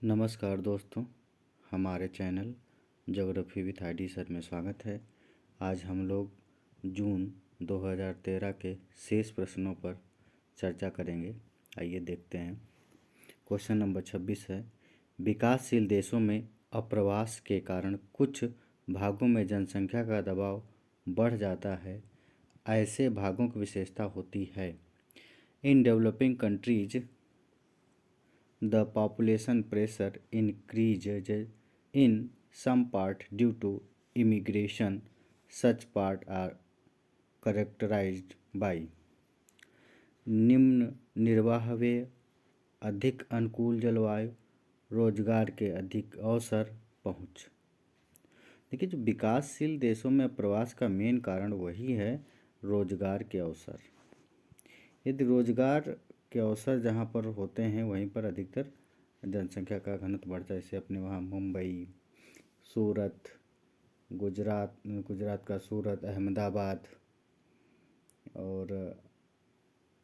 नमस्कार दोस्तों, हमारे channel geography with ID sir में स्वागत है। आज हम लोग जून 2013 के शेष प्रश्नों पर चर्चा करेंगे। आइए देखते हैं। क्वेश्चन नंबर 26 है, विकासशील देशों में अप्रवास के कारण कुछ भागों में जनसंख्या का दबाव बढ़ जाता है। ऐसे भागों की विशेषता होती है। In developing countries the population pressure increases in some part due to immigration. Such part are characterized by निम्न निर्वाह व्यय, अधिक अनुकूल जलवायु, रोजगार के अधिक अवसर, पहुँच। देखिए, जो विकासशील देशों में प्रवास का मेन कारण वही है, रोजगार के अवसर। यदि रोजगार के अवसर जहाँ पर होते हैं वहीं पर अधिकतर जनसंख्या का घनत्व बढ़ता है। जैसे अपने वहाँ मुंबई, सूरत, गुजरात का सूरत, अहमदाबाद और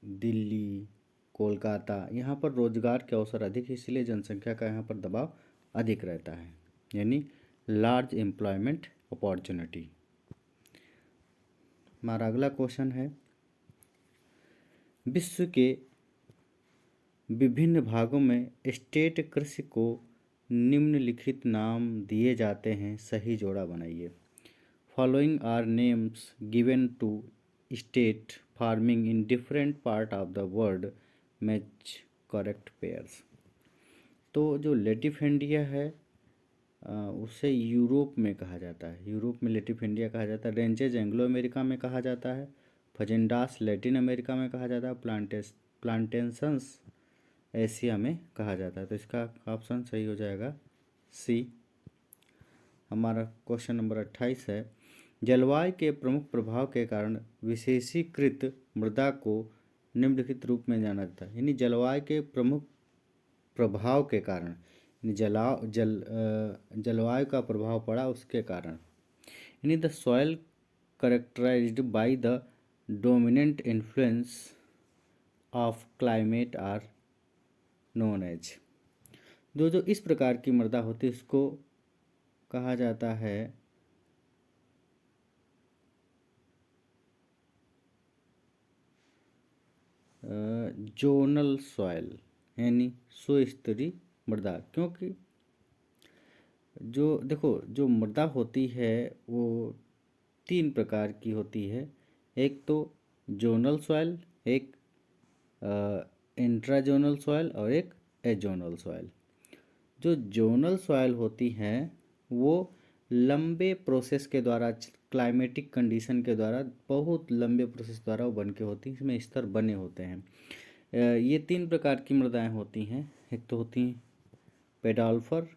दिल्ली, कोलकाता, यहाँ पर रोजगार के अवसर अधिक, इसलिए जनसंख्या का यहाँ पर दबाव अधिक रहता है, यानी लार्ज एम्प्लॉयमेंट अपॉर्चुनिटी। हमारा अगला क्वेश्चन है, विश्व के विभिन्न भागों में स्टेट कृषि को निम्नलिखित नाम दिए जाते हैं, सही जोड़ा बनाइए। Following are names given to state farming in different part of the world, match correct pairs. तो जो लेटिफेंडिया है उसे यूरोप में कहा जाता है, यूरोप में लेटिफेंडिया कहा जाता है। रेंजेज एंग्लो अमेरिका में कहा जाता है। फजेंडास लैटिन अमेरिका में कहा जाता है। प्लांटेशंस एशिया में कहा जाता है। तो इसका ऑप्शन सही हो जाएगा सी। हमारा क्वेश्चन नंबर 28 है, जलवायु के प्रमुख प्रभाव के कारण विशेषीकृत मृदा को निम्नलिखित रूप में जाना जाता है। यानी जलवायु के प्रमुख प्रभाव के कारण, जलवायु का प्रभाव पड़ा उसके कारण, यानी the soil characterised by the dominant influence of climate are known as. जो इस प्रकार की मृदा होती है उसको कहा जाता है जोनल सॉइल, यानी सुस्तरीय मृदा। क्योंकि जो देखो, जो मृदा होती है वो 3 प्रकार की होती है। एक तो जोनल सॉइल, एक इंट्राजोनल सॉइल और एक एजोनल सॉइल। जो जोनल सॉइल होती हैं वो लंबे प्रोसेस के द्वारा, क्लाइमेटिक कंडीशन के द्वारा, बहुत लंबे प्रोसेस द्वारा वो बन के होती हैं, इसमें स्तर बने होते हैं। ये 3 प्रकार की मृदाएं होती हैं। एक तो होती हैं पेडोल्फर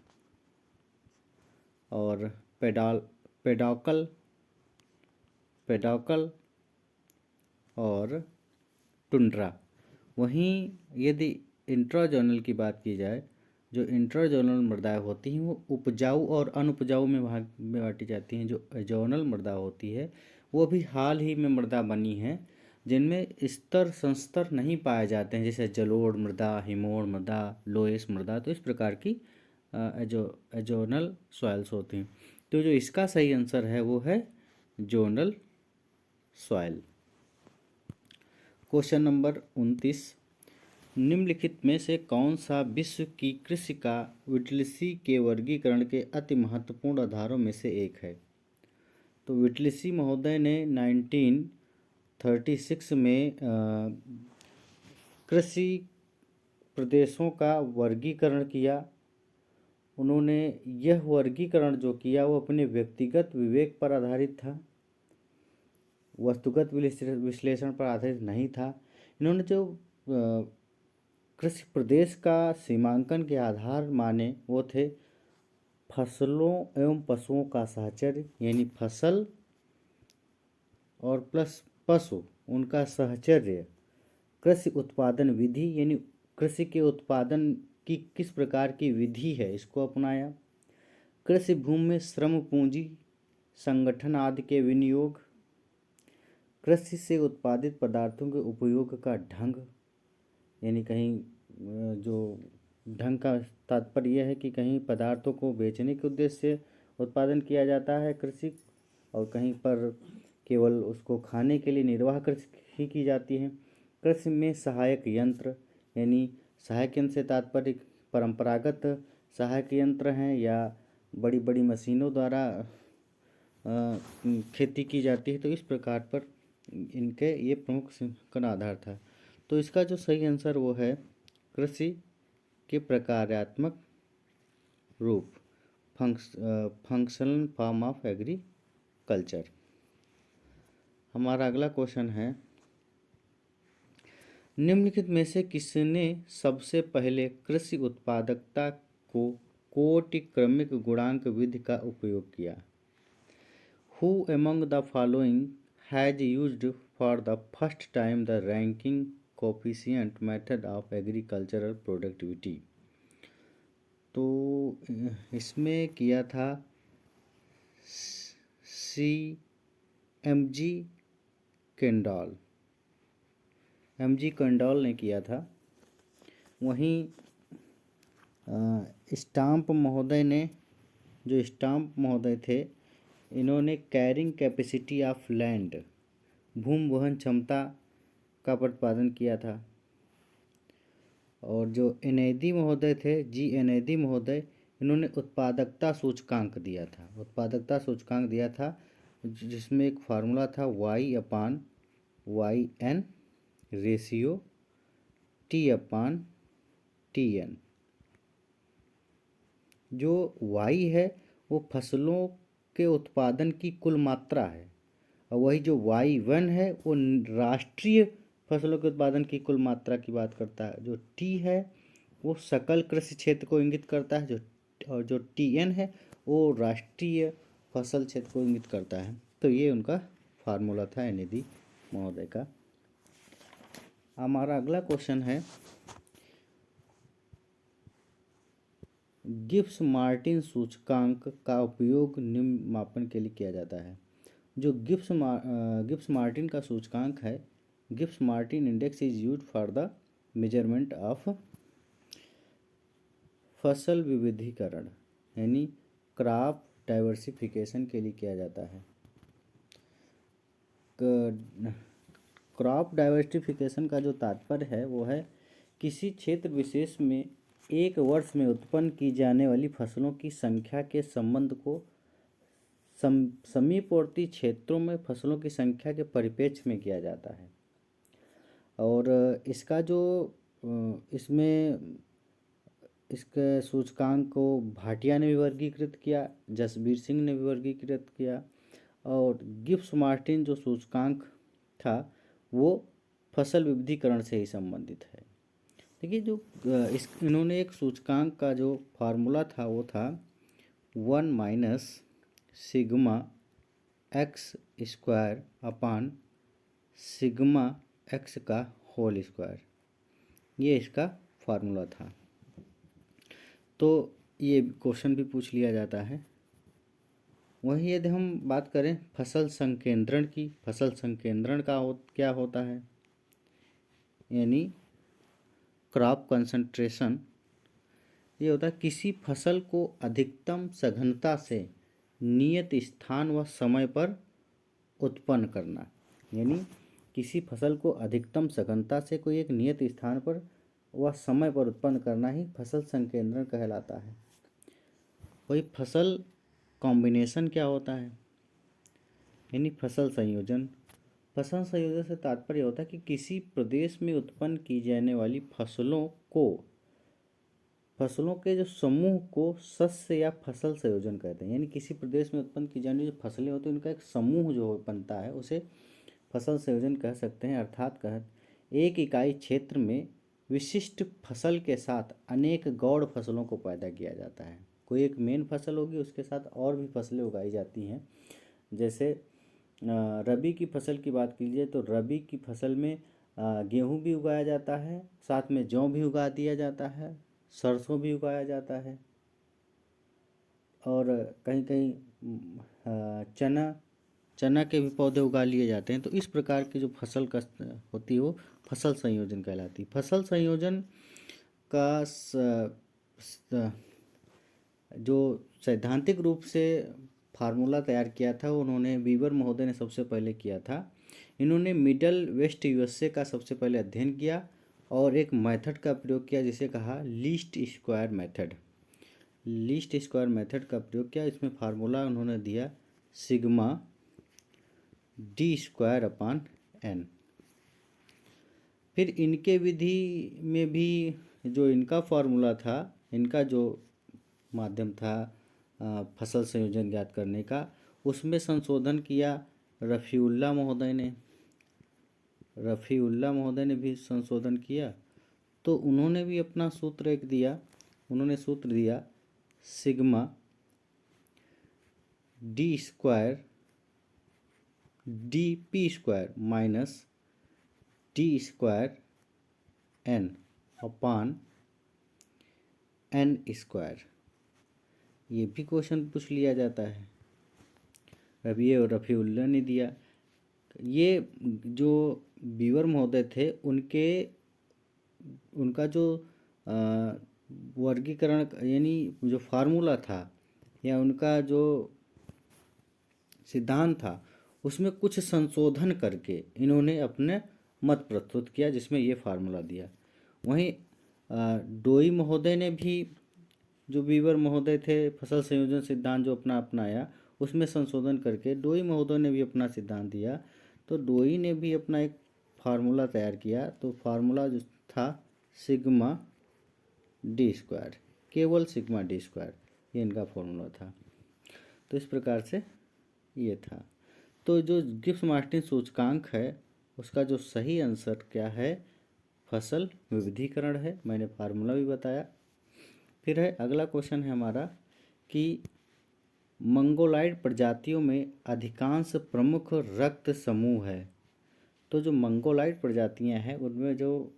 और पेडोकल और टुंड्रा। वहीं यदि इंट्राजोनल की बात की जाए, जो इंट्राजोनल मृदाएं होती हैं वो उपजाऊ और अनुपजाऊ में बांटी जाती हैं। जो एजोनल मृदा होती है वो भी हाल ही में मृदा बनी है, जिनमें स्तर संस्तर नहीं पाए जाते हैं, जैसे जलोढ़ मृदा, हिमोड़ मृदा, लोएस मृदा। तो इस प्रकार की एजोनल सॉइल्स होती हैं। तो जो इसका सही आंसर है वो है जोनल सॉइल। क्वेश्चन नंबर 29, निम्नलिखित में से कौन सा विश्व की कृषि का विटलिसी के वर्गीकरण के अति महत्वपूर्ण आधारों में से एक है? तो विटलिसी महोदय ने 1936 में कृषि प्रदेशों का वर्गीकरण किया। उन्होंने यह वर्गीकरण जो किया वो अपने व्यक्तिगत विवेक पर आधारित था, वस्तुगत विश्लेषण पर आधारित नहीं था। इन्होंने जो कृषि प्रदेश का सीमांकन के आधार माने वो थे फसलों एवं पशुओं का साहचर्य, यानी फसल और प्लस पशु, उनका साहचर्य। कृषि उत्पादन विधि, यानी कृषि के उत्पादन की किस प्रकार की विधि है, इसको अपनाया। कृषि भूमि में श्रम, पूंजी, संगठन आदि के विनियोग। कृषि से उत्पादित पदार्थों के उपयोग का ढंग, यानी कहीं जो ढंग का तात्पर्य यह है कि कहीं पदार्थों को बेचने के उद्देश्य से उत्पादन किया जाता है कृषि, और कहीं पर केवल उसको खाने के लिए निर्वाह कृषि की जाती है। कृषि में सहायक यंत्र, यानी सहायक यंत्र से तात्पर्य परंपरागत सहायक यंत्र हैं या बड़ी बड़ी मशीनों द्वारा खेती की जाती है। तो इस प्रकार पर इनके ये प्रमुख का आधार था। तो इसका जो सही आंसर वो है कृषि के प्रकार्यात्मक रूप, फंक्शनल फॉर्म ऑफ एग्रीकल्चर। हमारा अगला क्वेश्चन है, निम्नलिखित में से किसने सबसे पहले कृषि उत्पादकता को कोटि क्रमिक गुणांक विधि का उपयोग किया? Who among the following has used for the first time the ranking coefficient method of agricultural productivity? तो इसमें किया था MG केंडॉल, ने किया था। वहीं स्टाम्प महोदय थे, इन्होंने कैरिंग कैपेसिटी ऑफ लैंड, भूमि वहन क्षमता का प्रतिपादन किया था। और जो एनएदी महोदय थे, एनएदी महोदय, इन्होंने उत्पादकता सूचकांक दिया था, जिसमें एक फार्मूला था Y/YN रेशियो T/TN। जो Y है वो फसलों के उत्पादन की कुल मात्रा है, और वही जो Y1 है वो राष्ट्रीय फसलों के उत्पादन की कुल मात्रा की बात करता है। जो T है वो सकल कृषि क्षेत्र को इंगित करता है, और जो TN है वो राष्ट्रीय फसल क्षेत्र को इंगित करता है। तो ये उनका फार्मूला था एनएदी महोदय का। हमारा अगला क्वेश्चन है, गिब्स मार्टिन सूचकांक का उपयोग निम्न मापन के लिए किया जाता है। जो गिब्स मार्टिन का सूचकांक है, Gibbs Martin index is used for the measurement of फसल विविधीकरण, यानी क्रॉप डाइवर्सिफिकेशन के लिए किया जाता है। क्रॉप डाइवर्सिफिकेशन का जो तात्पर्य है वो है किसी क्षेत्र विशेष में एक वर्ष में उत्पन्न की जाने वाली फसलों की संख्या के संबंध को समीपवर्ती क्षेत्रों में फसलों की संख्या के परिप्रेक्ष्य में किया जाता है। और इसका जो इसके सूचकांक को भाटिया ने भी वर्गीकृत किया, जसबीर सिंह ने भी वर्गीकृत किया, और गिब्स मार्टिन जो सूचकांक था वो फसल विविधीकरण से ही संबंधित है। देखिए, जो इन्होंने एक सूचकांक का जो फार्मूला था वो था 1 - sigma x square upon sigma x का होल स्क्वायर, ये इसका फार्मूला था। तो ये क्वेश्चन भी पूछ लिया जाता है। वहीं यदि हम बात करें फसल संकेंद्रण की, फसल संकेंद्रण क्या होता है, यानी क्रॉप कंसंट्रेशन, ये होता है किसी फसल को अधिकतम सघनता से नियत स्थान व समय पर उत्पन्न करना। यानी किसी फसल को अधिकतम सघनता से कोई एक नियत स्थान पर व समय पर उत्पन्न करना ही फसल संकेंद्रण कहलाता है। वही फसल कॉम्बिनेशन क्या होता है, यानी फसल संयोजन। फसल संयोजन से तात्पर्य होता है कि किसी प्रदेश में उत्पन्न की जाने वाली फसलों के जो समूह को शस्य या फसल संयोजन कहते हैं। यानी किसी प्रदेश में उत्पन्न की जाने जो फसलें होती हैं उनका एक समूह जो बनता है उसे फसल संयोजन कह सकते हैं। अर्थात एक इकाई क्षेत्र में विशिष्ट फसल के साथ अनेक गौड़ फसलों को पैदा किया जाता है। कोई एक मेन फसल होगी, उसके साथ और भी फसलें उगाई जाती हैं। जैसे रबी की फसल की बात कीजिए तो रबी की फसल में गेहूं भी उगाया जाता है, साथ में जौ भी उगा दिया जाता है, सरसों भी उगाया जाता है, और कहीं कहीं चना के भी पौधे उगा लिए जाते हैं। तो इस प्रकार की जो फसल होती है वो फसल संयोजन कहलाती है। फसल संयोजन का जो सैद्धांतिक रूप से फार्मूला तैयार किया था उन्होंने वीवर महोदय ने सबसे पहले किया था। इन्होंने मिडल वेस्ट यूएसए का सबसे पहले अध्ययन किया और एक मेथड का प्रयोग किया जिसे कहा least square method. Least square method का प्रयोग किया। इसमें फार्मूला उन्होंने दिया sigma D square upon N. फिर इनके विधि में भी जो इनका फार्मूला था, इनका जो माध्यम था फसल संयोजन ज्ञात करने का, उसमें संशोधन किया रफ़ीउल्लाह महोदय ने। रफ़ीउल्लाह महोदय ने भी संशोधन किया तो उन्होंने भी अपना सूत्र एक दिया। उन्होंने सूत्र दिया sigma D square D P square minus D square N upon N square. ये भी क्वेश्चन पूछ लिया जाता है। रफ़ीउल्लाह ने दिया। ये जो वीवर महोदय थे उनका जो वर्गीकरण यानी जो फार्मूला था या उनका जो सिद्धांत था उसमें कुछ संशोधन करके इन्होंने अपने मत प्रस्तुत किया जिसमें ये फार्मूला दिया। वहीं डोई महोदय ने भी, जो वीवर महोदय थे, फसल संयोजन सिद्धांत जो अपनाया उसमें संशोधन करके डोई महोदय ने भी अपना सिद्धांत दिया। तो डोई ने भी अपना एक फार्मूला तैयार किया। तो फार्मूला जो था सिग्मा डी स्क्वायर, केवल सिग्मा डी स्क्वायर, ये इनका फार्मूला था। तो इस प्रकार से ये था। तो जो गिब्स मार्टिन सूचकांक है उसका जो सही आंसर क्या है, फसल विविधीकरण है। मैंने फार्मूला भी बताया। फिर है अगला क्वेश्चन है हमारा कि मंगोलाइड प्रजातियों में अधिकांश प्रमुख रक्त समूह है। तो जो मंगोलाइड प्रजातियां हैं उनमें जो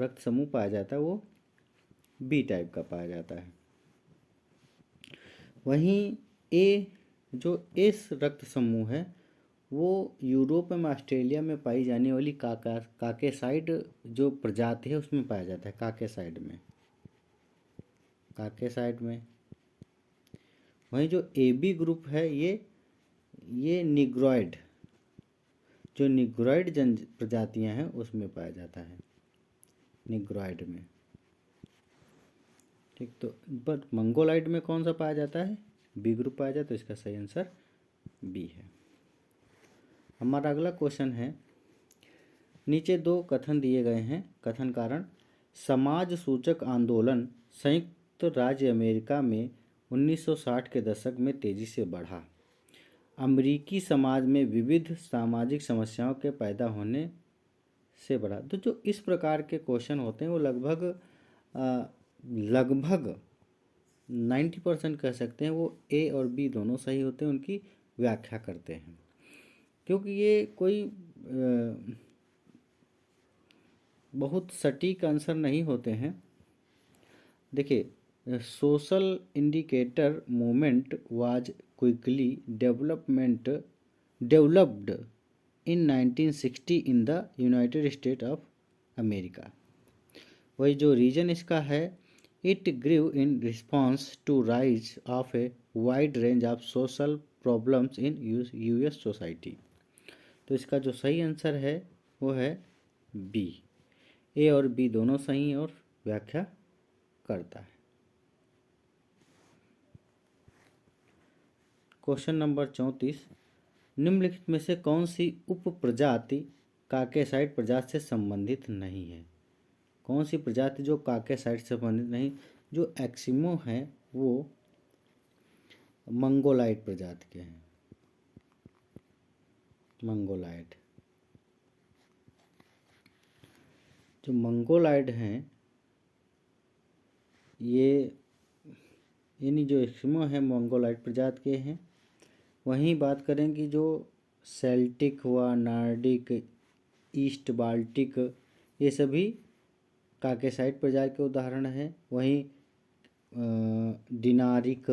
रक्त समूह पाया जाता है वो बी टाइप का पाया जाता है। वहीं ए जो एस रक्त समूह है वो यूरोप में ऑस्ट्रेलिया में पाई जाने वाली काकेसाइड जो प्रजाति है उसमें पाया जाता है। काकेसाइड में। वहीं जो ए बी ग्रुप है ये निग्रॉइड, जो निग्रॉइड जन प्रजातियां हैं उसमें पाया जाता है, निग्रॉइड में। ठीक, तो बट मंगोलाइड में कौन सा पाया जाता है, बी ग्रुप पाया जाता है। तो इसका सही आंसर बी है। हमारा अगला क्वेश्चन है, नीचे दो कथन दिए गए हैं। कथन कारण, समाज सूचक आंदोलन संयुक्त राज्य अमेरिका में 1960 के दशक में तेजी से बढ़ा। अमेरिकी समाज में विविध सामाजिक समस्याओं के पैदा होने से बढ़ा। तो जो इस प्रकार के क्वेश्चन होते हैं वो लगभग 90% कह सकते हैं वो ए और बी दोनों सही होते हैं, उनकी व्याख्या करते हैं। क्योंकि ये कोई बहुत सटीक आंसर नहीं होते हैं। देखिए, social indicator movement was quickly developed in 1960 in the United State of America. वही जो रीजन इसका है, it grew in response to rise of a wide range of social problems in US society. तो इसका जो सही आंसर है वो है बी। ए और बी दोनों सही हैं और व्याख्या करता है। क्वेश्चन नंबर 34, निम्नलिखित में से कौन सी उप प्रजाति काकेसाइड प्रजाति से संबंधित नहीं है। कौन सी प्रजाति जो काकेसाइड से संबंधित नहीं, जो एक्सिमो हैं वो मंगोलाइड प्रजाति के हैं। मंगोलाइड, जो मंगोलाइड हैं ये यानी जो एक्सिमो है मंगोलाइड प्रजाति के हैं। वहीं बात करेंगे जो सेल्टिक हुआ, नार्डिक, ईस्ट बाल्टिक, ये सभी काकेसाइड प्रजाति के उदाहरण हैं। वहीं डिनारिक,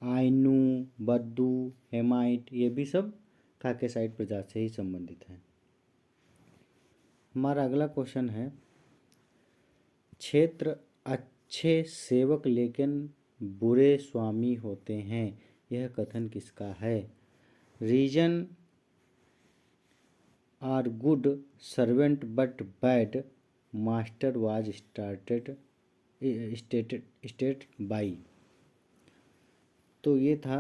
आइनू, बद्दू, हेमाइट, ये भी सब काकेसाइड प्रजाति से ही संबंधित हैं। हमारा अगला क्वेश्चन है, क्षेत्र अच्छे सेवक लेकिन बुरे स्वामी होते हैं, यह कथन किसका है? Region are good servant but bad master was stated by. तो ये था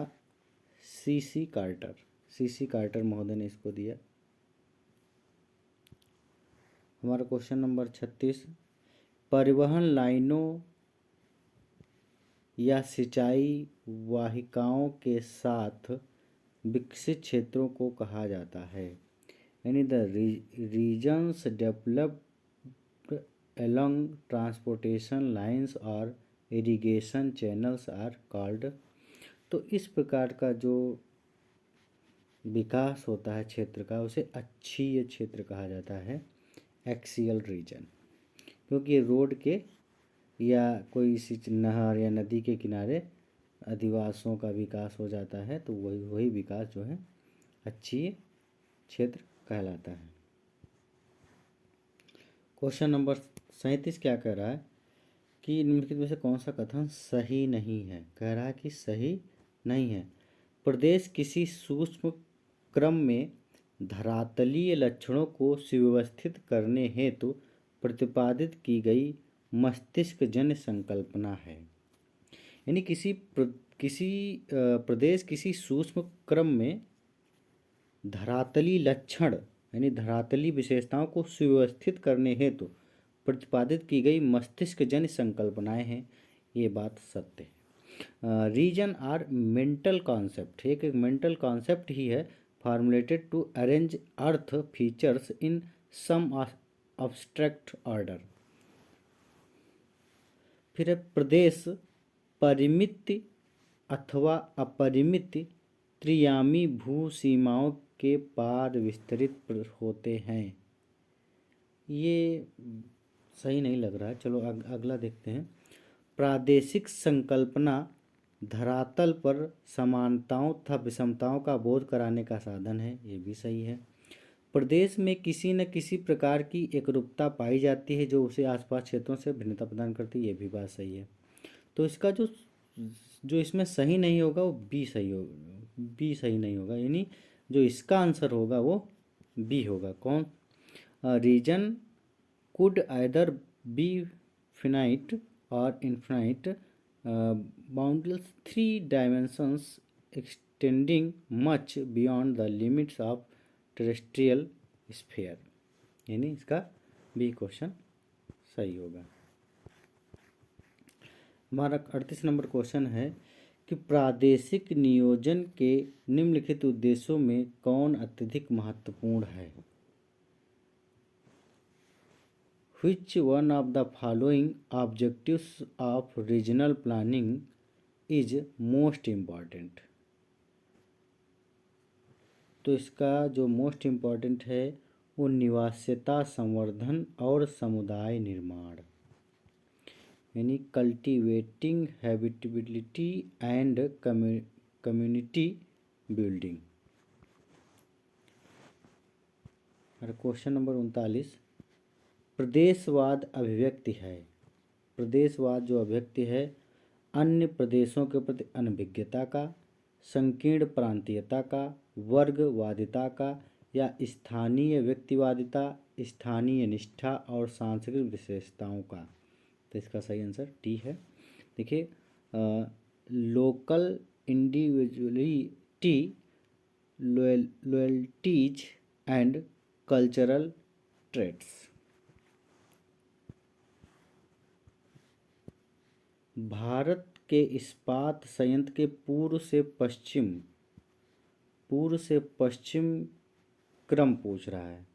सीसी कार्टर, सीसी कार्टर महोदय ने इसको दिया। हमारा क्वेश्चन नंबर 36, परिवहन लाइनों या सिंचाई वाहिकाओं के साथ विकसित क्षेत्रों को कहा जाता है, यानी the regions developed along transportation lines और इरिगेशन चैनल्स आर कॉल्ड। तो इस प्रकार का जो विकास होता है क्षेत्र का, उसे अक्षीय क्षेत्र कहा जाता है, एक्सियल रीजन, क्योंकि रोड के या कोई सी नहर या नदी के किनारे अधिवासों का विकास हो जाता है, तो वही विकास जो है अक्षीय क्षेत्र कहलाता है। क्वेश्चन नंबर 37 क्या कह रहा है कि निम्नलिखित में से कौन सा कथन सही नहीं है? कह रहा है कि सही नहीं है। प्रदेश किसी सूक्ष्म क्रम में धरातलीय लक्षणों को सुव्यवस्थित करने हेतु प्रतिपादित की गई मस्तिष्क जन्य संकल्पना है, यानी किसी प्रदेश किसी सूक्ष्म क्रम में धरातली लक्षण यानी धरातली विशेषताओं को सुव्यवस्थित करने हेतु प्रतिपादित की गई मस्तिष्क जन्य संकल्पनाएं हैं, ये बात सत्य है। रीजन आर मेंटल कॉन्सेप्ट, एक मेंटल कॉन्सेप्ट ही है, formulated to arrange earth features in some abstract order. फिर है प्रदेश परिमित अथवा अपरिमित त्रियामी भू सीमाओं के पार विस्तृत होते हैं, ये सही नहीं लग रहा है। चलो अगला देखते हैं। प्रादेशिक संकल्पना धरातल पर समानताओं तथा विषमताओं का बोध कराने का साधन है, ये भी सही है। प्रदेश में किसी न किसी प्रकार की एकरूपता पाई जाती है जो उसे आसपास क्षेत्रों से भिन्नता प्रदान करती है, ये भी बात सही है। तो इसका जो इसमें सही नहीं होगा वो बी सही होगा, बी सही नहीं होगा, यानी जो इसका आंसर होगा वो बी होगा। कौन? Region could either be finite और infinite boundless three dimensions extending much beyond the limits of terrestrial sphere, यानी इसका बी क्वेश्चन सही होगा। हमारा 38 नंबर क्वेश्चन है कि प्रादेशिक नियोजन के निम्नलिखित उद्देश्यों में कौन अत्यधिक महत्वपूर्ण है? Which one of the following objectives of regional planning is most important? तो इसका जो मोस्ट इम्पॉर्टेंट है वो निवास्यता संवर्धन और समुदाय निर्माण, यानी cultivating habitability and community building. Question number 39, प्रदेशवाद अभिव्यक्ति है। प्रदेशवाद जो अभिव्यक्ति है अन्य प्रदेशों के प्रति अनभिज्ञता का, संकीर्ण प्रांतीयता का, वर्गवादिता का या स्थानीय व्यक्तिवादिता, स्थानीय निष्ठा और सांस्कृतिक विशेषताओं का। तो इसका सही आंसर टी है। देखिए, local individuality, loyalties and cultural traits. Bharat के इस्पात संयंत्र के पूर्व से पश्चिम क्रम पूछ रहा है।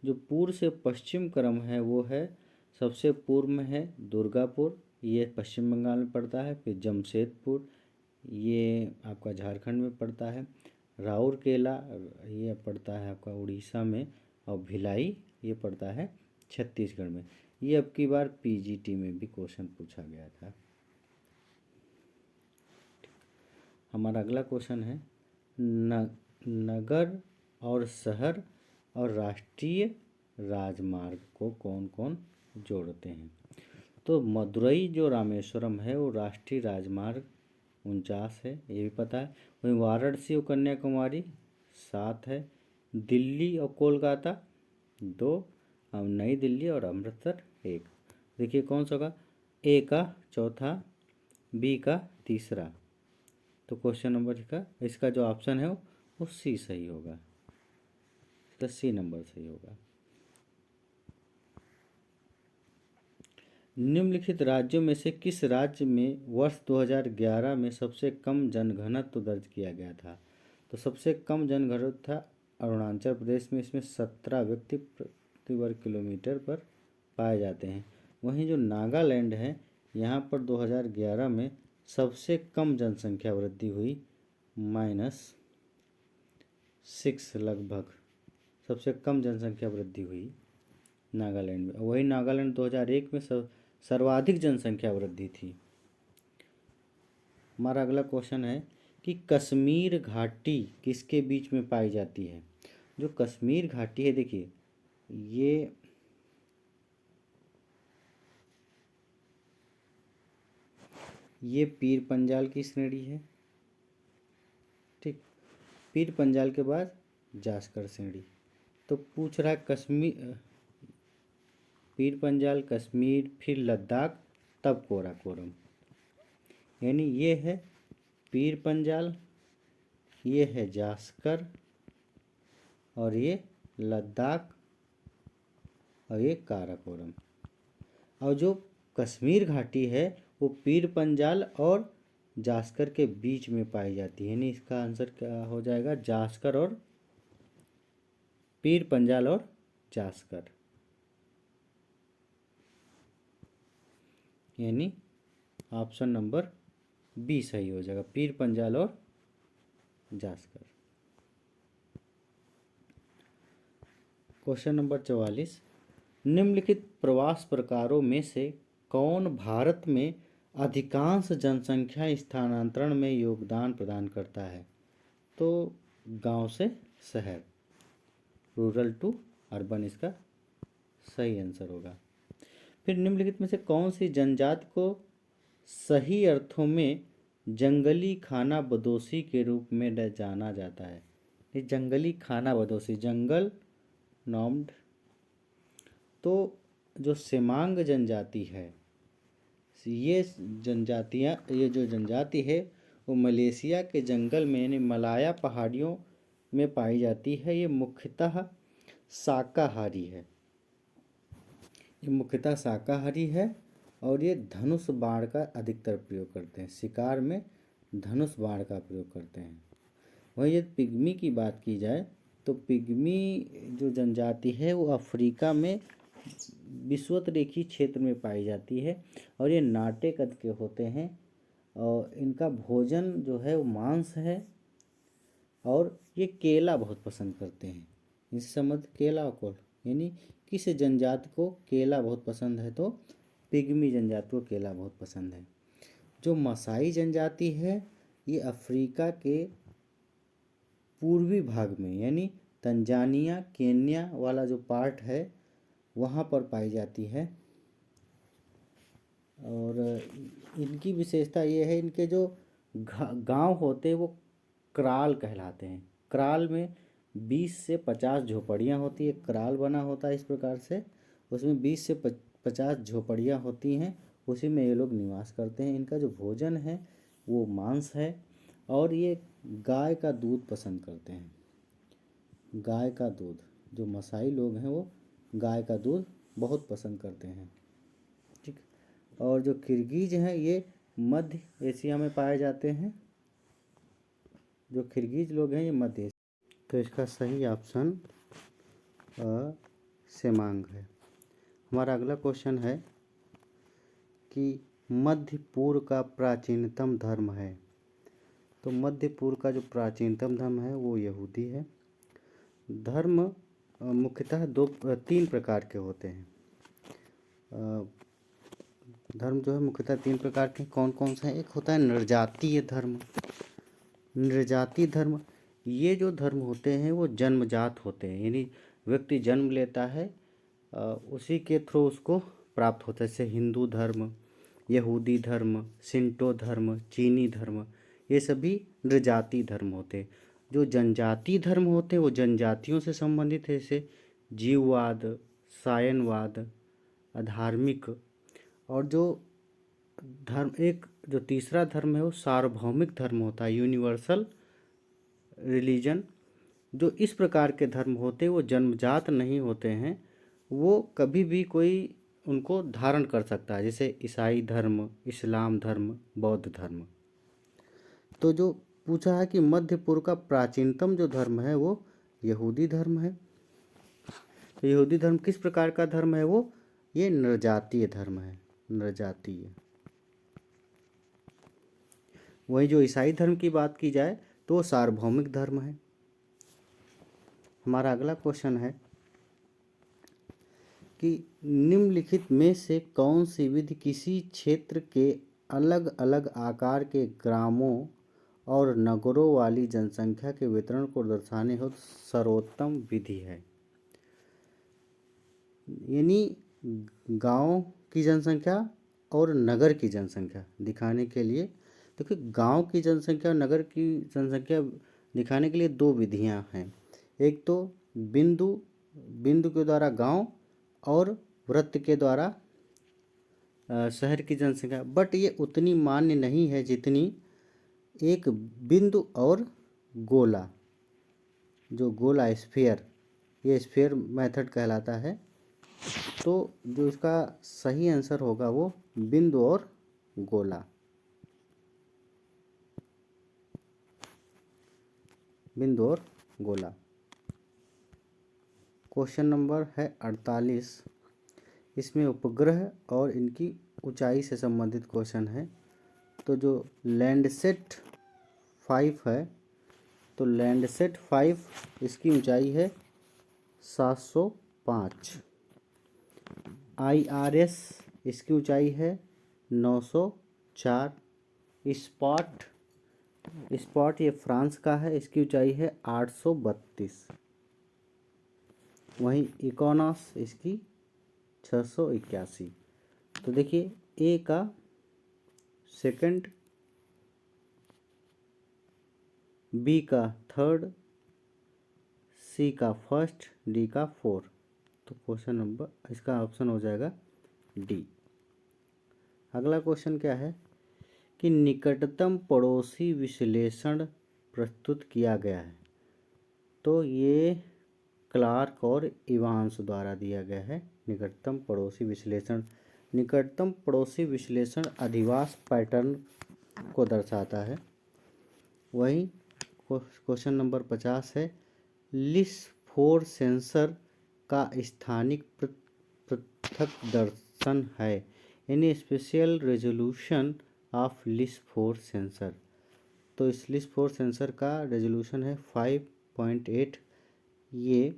जो पूर्व से पश्चिम क्रम है वो है, सबसे पूर्व में है दुर्गापुर, ये पश्चिम बंगाल में पड़ता है। फिर जमशेदपुर, ये आपका झारखंड में पड़ता है। राउरकेला, ये पड़ता है आपका उड़ीसा में। और भिलाई, ये पड़ता है छत्तीसगढ़ में। ये अब की बार पीजीटी में भी क्वेश्चन पूछा गया था। हमारा अगला क्वेश्चन है, नगर और शहर और राष्ट्रीय राजमार्ग को कौन कौन जोड़ते हैं? तो मदुरई जो रामेश्वरम है वो राष्ट्रीय राजमार्ग 49 है, ये भी पता है। वहीं वाराणसी और कन्याकुमारी 7 है। दिल्ली और कोलकाता 2, और नई दिल्ली और अमृतसर 1। देखिए कौन सा होगा, ए का चौथा, बी का तीसरा। तो क्वेश्चन नंबर का इसका जो ऑप्शन है वो सी सही होगा, इसका सी नंबर सही होगा। निम्नलिखित राज्यों में से किस राज्य में वर्ष 2011 में सबसे कम जनघनत्व दर्ज किया गया था? तो सबसे कम जनघनत्व था अरुणाचल प्रदेश में, इसमें 17 व्यक्ति प्रति वर्ग किलोमीटर पर पाए जाते हैं। वहीं जो नागालैंड है यहाँ पर 2011 में सबसे कम जनसंख्या वृद्धि हुई, -6 लगभग, सबसे कम जनसंख्या वृद्धि हुई नागालैंड में। वही नागालैंड 2001 में सर्वाधिक जनसंख्या वृद्धि थी। हमारा अगला क्वेश्चन है कि कश्मीर घाटी किसके बीच में पाई जाती है? जो कश्मीर घाटी है, देखिए ये पीर पंजाल की श्रेणी है, ठीक। पीर पंजाल के बाद जास्कर श्रेणी। तो पूछ रहा है कश्मीर, पीर पंजाल, कश्मीर, फिर लद्दाख, तब कोराकोरम। यानी ये है पीर पंजाल, ये है जास्कर, और ये लद्दाख, और ये काराकोरम। और जो कश्मीर घाटी है वो पीर पंजाल और जास्कर के बीच में पाई जाती है। यानी इसका आंसर क्या हो जाएगा, जास्कर और पीर पंजाल और जास्कर, यानी ऑप्शन नंबर बी सही हो जाएगा, पीर पंजाल और जास्कर। क्वेश्चन नंबर 44, निम्नलिखित प्रवास प्रकारों में से कौन भारत में अधिकांश जनसंख्या स्थानांतरण में योगदान प्रदान करता है? तो गांव से शहर, रूरल टू अर्बन, इसका सही आंसर होगा। फिर निम्नलिखित में से कौन सी जनजाति को सही अर्थों में जंगली खानाबदोशी के रूप में जाना जाता है? ये जंगली खानाबदोशी, जंगल नॉम्ड। तो जो सेमांग जनजाति है, ये जो जनजाति है वो मलेशिया के जंगल में यानी मलाया पहाड़ियों में पाई जाती है। ये मुख्यतः शाकाहारी है, ये मुख्यतः शाकाहारी है, और ये धनुष बाण का अधिकतर प्रयोग करते हैं, शिकार में धनुष बाण का प्रयोग करते हैं। वहीं यदि पिग्मी की बात की जाए तो पिग्मी जो जनजाति है वो अफ्रीका में विषुवत-रेखीय क्षेत्र में पाई जाती है, और ये नाटे कद के होते हैं, और इनका भोजन जो है वो मांस है, और ये केला बहुत पसंद करते हैं। इससे संबंध केला को, यानी किस जनजाति को केला बहुत पसंद है? तो पिग्मी जनजाति को केला बहुत पसंद है। जो मसाई जनजाति है ये अफ्रीका के पूर्वी भाग में यानी तंजानिया, केन्या वाला जो पार्ट है वहाँ पर पाई जाती है, और इनकी विशेषता ये है, इनके जो गांव होते हैं वो क्राल कहलाते हैं। क्राल में 20 से 50 झोपड़ियाँ होती है, क्राल बना होता है इस प्रकार से, उसमें 20 से 50 झोपड़ियाँ होती हैं, उसी में ये लोग निवास करते हैं। इनका जो भोजन है वो मांस है, और ये गाय का दूध पसंद करते हैं, गाय का दूध। जो मसाई लोग हैं वो गाय का दूध बहुत पसंद करते हैं, ठीक। और जो किर्गिज हैं ये मध्य एशिया में पाए जाते हैं, जो किर्गिज लोग हैं ये मध्य एशिया। तो इसका सही ऑप्शन सेमांग है। हमारा अगला क्वेश्चन है कि मध्य पूर्व का प्राचीनतम धर्म है? तो मध्य पूर्व का जो प्राचीनतम धर्म है वो यहूदी है। धर्म मुख्यतः 3 प्रकार के होते हैं। धर्म जो है मुख्यतः 3 प्रकार के, कौन कौन से हैं? एक होता है नृजातीय धर्म। नृजातीय धर्म, ये जो धर्म होते हैं वो जन्मजात होते हैं, यानी व्यक्ति जन्म लेता है, उसी के थ्रू उसको प्राप्त होता है, जैसे हिंदू धर्म, यहूदी धर्म, शिंटो धर्म, चीनी धर्म, ये सभी नृजाति धर्म होते हैं। जो जनजाति धर्म होते हैं वो जनजातियों से संबंधित है, जैसे जीववाद, सायनवाद, अधार्मिक। और जो धर्म, एक जो तीसरा धर्म है वो सार्वभौमिक धर्म होता है, यूनिवर्सल रिलीजन। जो इस प्रकार के धर्म होते हैं वो जन्मजात नहीं होते हैं, वो कभी भी कोई उनको धारण कर सकता है, जैसे ईसाई धर्म, इस्लाम धर्म, बौद्ध धर्म। तो जो पूछा है कि मध्य पूर्व का प्राचीनतम जो धर्म है वो यहूदी धर्म है। तो यहूदी धर्म किस प्रकार का धर्म है? वो ये नृजातीय धर्म है, नृजातीय। वही जो ईसाई धर्म की बात की जाए तो वो सार्वभौमिक धर्म है। हमारा अगला क्वेश्चन है कि निम्नलिखित में से कौन सी विधि किसी क्षेत्र के अलग अलग आकार के ग्रामों और नगरों वाली जनसंख्या के वितरण को दर्शाने हेतु सर्वोत्तम विधि है? यानी गांव की जनसंख्या और नगर की जनसंख्या दिखाने के लिए, देखिए गांव की जनसंख्या और नगर की जनसंख्या दिखाने के लिए दो विधियां हैं। एक तो बिंदु के द्वारा गांव और वृत्त के द्वारा शहर की जनसंख्या, बट ये उतनी मान्य नहीं है जितनी एक बिंदु और गोला, जो गोला स्फीयर, ये स्फीयर मेथड कहलाता है। तो जो इसका सही आंसर होगा वो बिंदु और गोला, बिंदु और गोला। क्वेश्चन नंबर है 48। इसमें उपग्रह और इनकी ऊंचाई से संबंधित क्वेश्चन है। तो जो लैंडसेट 5 है, तो लैंडसेट 5 इसकी ऊंचाई है 705। IRS इसकी ऊंचाई है 904। स्पॉट ये फ्रांस का है, इसकी ऊंचाई है 832। वहीं इकोनॉस इसकी 681। तो देखिए ए का सेकंड, बी का थर्ड, सी का फर्स्ट, डी का फोर्थ। तो क्वेश्चन नंबर इसका ऑप्शन हो जाएगा डी। अगला क्वेश्चन क्या है कि निकटतम पड़ोसी विश्लेषण प्रस्तुत किया गया है। तो ये क्लार्क और इवांस द्वारा दिया गया है। निकटतम पड़ोसी विश्लेषण अधिवास पैटर्न को दर्शाता है। वहीं क्वेश्चन नंबर 50 है, लिस4 सेंसर का स्थानिक पृथक दर्शन है। एनी स्पेशल रेजोल्यूशन ऑफ लिस4 सेंसर। तो इस लिस4 सेंसर का रेजोल्यूशन है 5.8। ये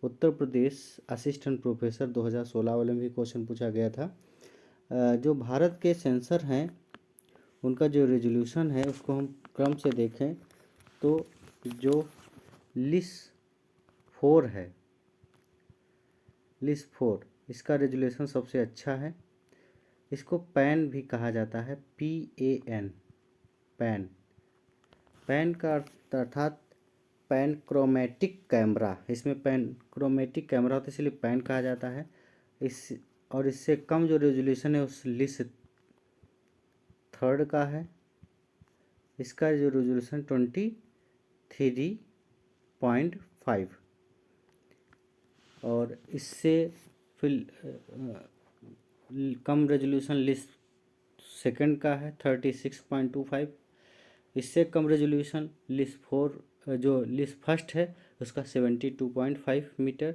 उत्तर प्रदेश असिस्टेंट प्रोफेसर 2016 वाले में भी क्वेश्चन पूछा गया था। जो भारत के सेंसर हैं उनका जो रेजोल्यूशन है उसको हम क्रम से देखें तो जो लिस4 है, लिस4 इसका रेजोल्यूशन सबसे अच्छा है। इसको पैन भी कहा जाता है, PAN, पैन। पैन का अर्थात पैन क्रोमेटिक कैमरा, इसमें पैन क्रोमेटिक कैमरा होता है इसलिए पैन कहा जाता है। इससे कम जो रेजोल्यूशन है उस लिस3 का है। इसका जो रेजोल्यूशन 23.5 और इससे फिर कम रेजोल्यूशन लिस2 का है 36.25। इससे कम रेजोल्यूशन लिस4 जो लिस1 है उसका 72.5 मीटर।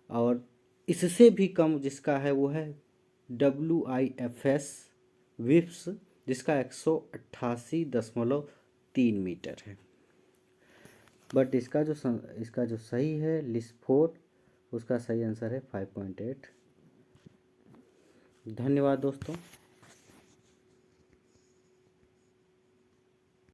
और इससे भी कम जिसका है वो है WIFS विप्स, जिसका 188.3 मीटर है। बट इसका जो सही है लिस4, उसका सही आंसर है 5.8। धन्यवाद दोस्तों।